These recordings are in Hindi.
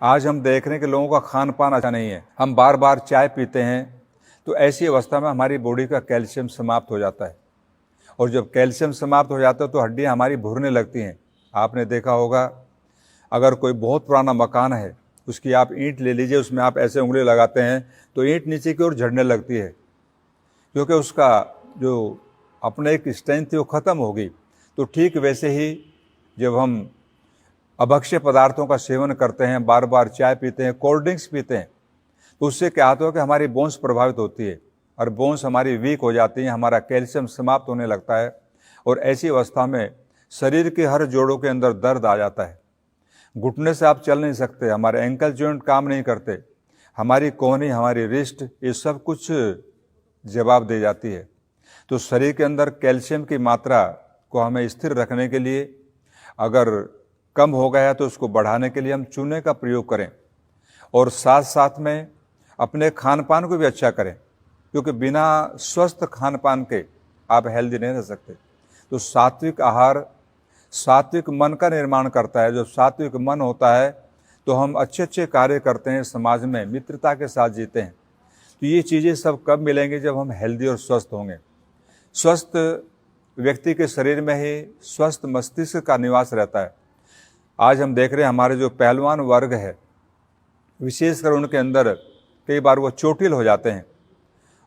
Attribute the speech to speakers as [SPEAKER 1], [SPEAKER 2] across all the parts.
[SPEAKER 1] आज हम देख रहे हैं कि लोगों का खान पान अच्छा नहीं है, हम बार बार चाय पीते हैं, तो ऐसी अवस्था में हमारी बॉडी का कैल्शियम समाप्त हो जाता है। और जब कैल्शियम समाप्त हो जाता है तो हड्डियां हमारी भुरने लगती हैं। आपने देखा होगा, अगर कोई बहुत पुराना मकान है, उसकी आप ईंट ले लीजिए, उसमें आप ऐसे उंगली लगाते हैं तो ईंट नीचे की ओर झड़ने लगती है, क्योंकि उसका जो अपने एक स्ट्रेंथ थी वो ख़त्म हो गई। तो ठीक वैसे ही जब हम अभक्ष्य पदार्थों का सेवन करते हैं, बार बार चाय पीते हैं, कोल्ड ड्रिंक्स पीते हैं, तो उससे क्या होता है कि हमारी बोन्स प्रभावित होती है और बोन्स हमारी वीक हो जाती हैं, हमारा कैल्शियम समाप्त होने लगता है और ऐसी अवस्था में शरीर के हर जोड़ों के अंदर दर्द आ जाता है। घुटने से आप चल नहीं सकते, हमारे एंकल जॉइंट काम नहीं करते, हमारी कोहनी, हमारी रिस्ट, ये सब कुछ जवाब दे जाती है। तो शरीर के अंदर कैल्शियम की मात्रा को हमें स्थिर रखने के लिए, अगर कम हो गया है तो उसको बढ़ाने के लिए हम चूने का प्रयोग करें और साथ साथ में अपने खान पान को भी अच्छा करें, क्योंकि बिना स्वस्थ खान पान के आप हेल्दी नहीं रह सकते। तो सात्विक आहार सात्विक मन का निर्माण करता है। जब सात्विक मन होता है तो हम अच्छे अच्छे कार्य करते हैं, समाज में मित्रता के साथ जीते हैं। तो ये चीज़ें सब कब मिलेंगी? जब हम हेल्दी और स्वस्थ होंगे। स्वस्थ व्यक्ति के शरीर में ही स्वस्थ मस्तिष्क का निवास रहता है। आज हम देख रहे हैं हमारे जो पहलवान वर्ग है, विशेषकर उनके अंदर कई बार वो चोटिल हो जाते हैं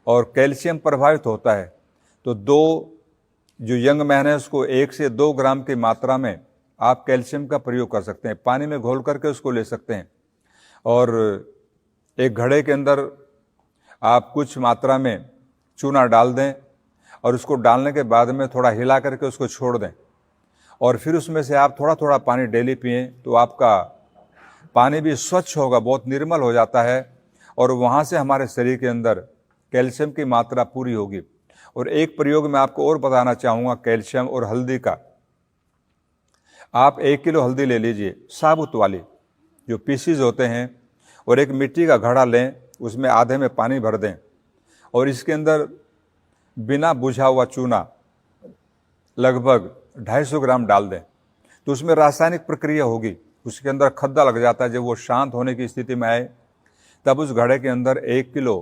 [SPEAKER 1] और कैल्शियम प्रभावित होता है। तो जो यंग मैन है उसको 1 से 2 ग्राम की मात्रा में आप कैल्शियम का प्रयोग कर सकते हैं, पानी में घोल करके उसको ले सकते हैं और एक घड़े के अंदर आप कुछ मात्रा में चूना डाल दें और उसको डालने के बाद में थोड़ा हिला करके उसको छोड़ दें और फिर उसमें से आप थोड़ा थोड़ा पानी डेली पिएं, तो आपका पानी भी स्वच्छ होगा, बहुत निर्मल हो जाता है और वहाँ से हमारे शरीर के अंदर कैल्शियम की मात्रा पूरी होगी। और एक प्रयोग मैं आपको और बताना चाहूँगा कैल्शियम और हल्दी का। आप 1 किलो हल्दी ले लीजिए, साबुत वाली, जो पीसीज होते हैं, और एक मिट्टी का घड़ा लें, उसमें आधे में पानी भर दें और इसके अंदर बिना बुझा हुआ चूना लगभग 250 ग्राम डाल दें। तो उसमें रासायनिक प्रक्रिया होगी, उसके अंदर खद्दा लग जाता है। जब वो शांत होने की स्थिति में आए तब उस घड़े के अंदर 1 किलो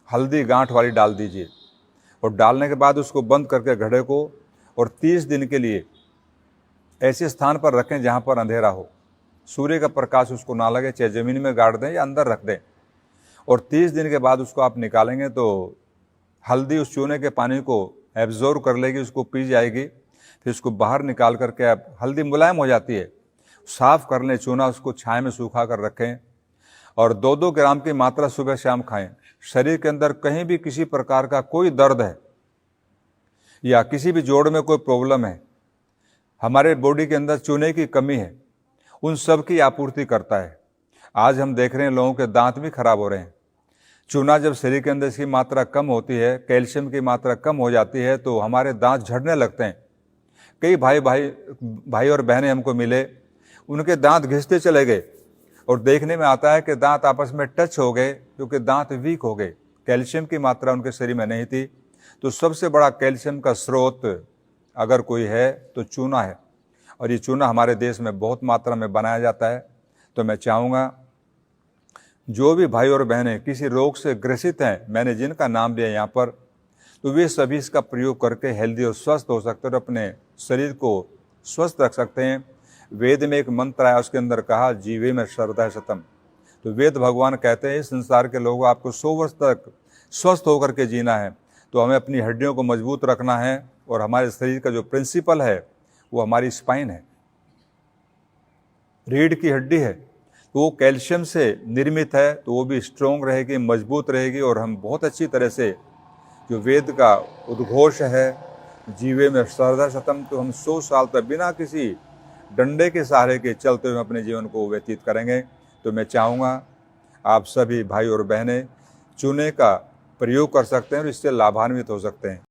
[SPEAKER 1] हल्दी गांठ वाली डाल दीजिए और डालने के बाद उसको बंद करके घड़े को और 30 दिन के लिए ऐसे स्थान पर रखें जहां पर अंधेरा हो, सूर्य का प्रकाश उसको ना लगे, चाहे ज़मीन में गाड़ दें या अंदर रख दें। और 30 दिन के बाद उसको आप निकालेंगे तो हल्दी उस चूने के पानी को एब्जॉर्ब कर लेगी, उसको पी जाएगी। फिर उसको बाहर निकाल करके आप, हल्दी मुलायम हो जाती है, साफ़ कर लें चूना, उसको छाया में सूखा कर रखें और 2-2 ग्राम की मात्रा सुबह शाम खाएं। शरीर के अंदर कहीं भी किसी प्रकार का कोई दर्द है या किसी भी जोड़ में कोई प्रॉब्लम है, हमारे बॉडी के अंदर चूने की कमी है, उन सब की आपूर्ति करता है। आज हम देख रहे हैं लोगों के दांत भी खराब हो रहे हैं। चूना जब शरीर के अंदर इसकी मात्रा कम होती है, कैल्शियम की मात्रा कम हो जाती है, तो हमारे दांत झड़ने लगते हैं। कई भाई और बहनें हमको मिले, उनके दांत घिसते चले गए और देखने में आता है कि दांत आपस में टच हो गए, क्योंकि दांत वीक हो गए, कैल्शियम की मात्रा उनके शरीर में नहीं थी। तो सबसे बड़ा कैल्शियम का स्रोत अगर कोई है तो चूना है और ये चूना हमारे देश में बहुत मात्रा में बनाया जाता है। तो मैं चाहूँगा जो भी भाई और बहनें किसी रोग से ग्रसित हैं, मैंने जिनका नाम लिया यहाँ पर, तो वे सभी इसका प्रयोग करके हेल्दी और स्वस्थ हो सकते हैं और अपने शरीर को स्वस्थ रख सकते हैं। वेद में एक मंत्र है, उसके अंदर कहा जीवे में श्रद्धा शतम। तो वेद भगवान कहते हैं इस संसार के लोगों आपको 100 वर्ष तक स्वस्थ होकर के जीना है, तो हमें अपनी हड्डियों को मजबूत रखना है और हमारे शरीर का जो प्रिंसिपल है वो हमारी स्पाइन है, रीढ़ की हड्डी है, तो वो कैल्शियम से निर्मित है, तो वो भी स्ट्रोंग रहेगी, मजबूत रहेगी और हम बहुत अच्छी तरह से, जो वेद का उद्घोष है जीवे में श्रद्धा शतम, तो हम 100 साल तक बिना किसी डंडे के सहारे के चलते हुए अपने जीवन को व्यतीत करेंगे। तो मैं चाहूँगा आप सभी भाई और बहनें चूने का प्रयोग कर सकते हैं और इससे लाभान्वित हो सकते हैं।